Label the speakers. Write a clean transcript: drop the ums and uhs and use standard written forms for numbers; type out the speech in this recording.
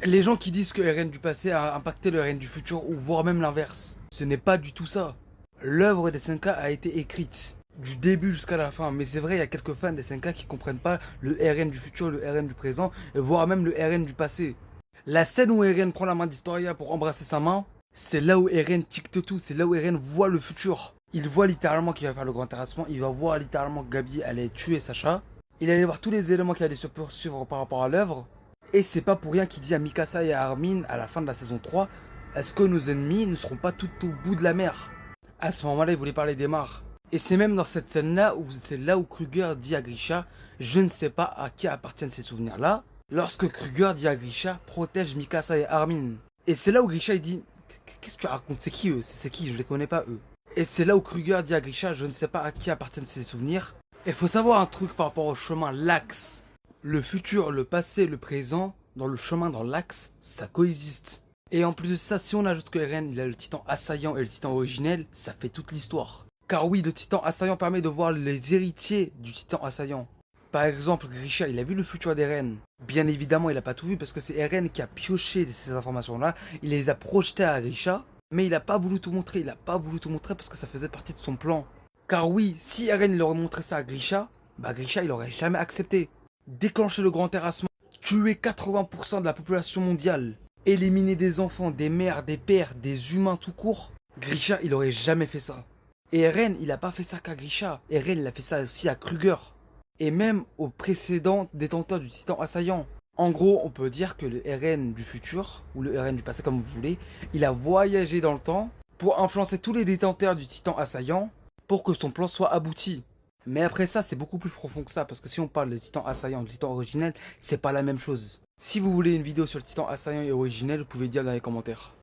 Speaker 1: Les gens qui disent que RN du passé a impacté le RN du futur, ou voire même l'inverse, ce n'est pas du tout ça. L'œuvre des 5K a été écrite du début jusqu'à la fin, mais c'est vrai, il y a quelques fans des 5K qui comprennent pas le RN du futur, le RN du présent, et voire même le RN du passé. La scène où Eren prend la main d'Historia pour embrasser sa main, c'est là où Eren ticte tout, c'est là où Eren voit le futur. Il voit littéralement qu'il va faire le grand terrassement, il va voir littéralement que Gabi allait tuer Sacha. Il allait voir tous les éléments qui allaient se poursuivre par rapport à l'œuvre. Et c'est pas pour rien qu'il dit à Mikasa et à Armin à la fin de la saison 3, est-ce que nos ennemis ne seront pas tout au bout de la mer? À ce moment-là, il voulait parler des mares. Et c'est même dans cette scène-là où c'est là où Kruger dit à Grisha, je ne sais pas à qui appartiennent ces souvenirs-là. Lorsque Kruger dit à Grisha, protège Mikasa et Armin. Et c'est là où Grisha il dit, qu'est-ce que tu racontes? C'est qui eux? C'est qui? Je les connais pas eux. Et c'est là où Kruger dit à Grisha, je ne sais pas à qui appartiennent ces souvenirs. Il faut savoir un truc par rapport au chemin, l'axe. Le futur, le passé, le présent, dans le chemin, dans l'axe, ça coexiste. Et en plus de ça, si on ajoute que Eren, il a le titan assaillant et le titan originel, ça fait toute l'histoire. Car oui, le titan assaillant permet de voir les héritiers du titan assaillant. Par exemple, Grisha, il a vu le futur d'Eren. Bien évidemment, il n'a pas tout vu parce que c'est Eren qui a pioché ces informations-là. Il les a projetées à Grisha, mais il n'a pas voulu tout montrer. Il n'a pas voulu tout montrer parce que ça faisait partie de son plan. Car oui, si Eren il aurait montré ça à Grisha, bah Grisha il aurait jamais accepté. Déclencher le grand terrassement, tuer 80% de la population mondiale, éliminer des enfants, des mères, des pères, des humains tout court, Grisha il aurait jamais fait ça. Et Eren il a pas fait ça qu'à Grisha, Eren il a fait ça aussi à Kruger. Et même aux précédents détenteurs du titan assaillant. En gros, on peut dire que le Eren du futur, ou le Eren du passé comme vous voulez, il a voyagé dans le temps pour influencer tous les détenteurs du titan assaillant pour que son plan soit abouti. Mais après ça, c'est beaucoup plus profond que ça, parce que si on parle de titan assaillant, du titan originel, c'est pas la même chose. Si vous voulez une vidéo sur le titan assaillant et originel, vous pouvez dire dans les commentaires.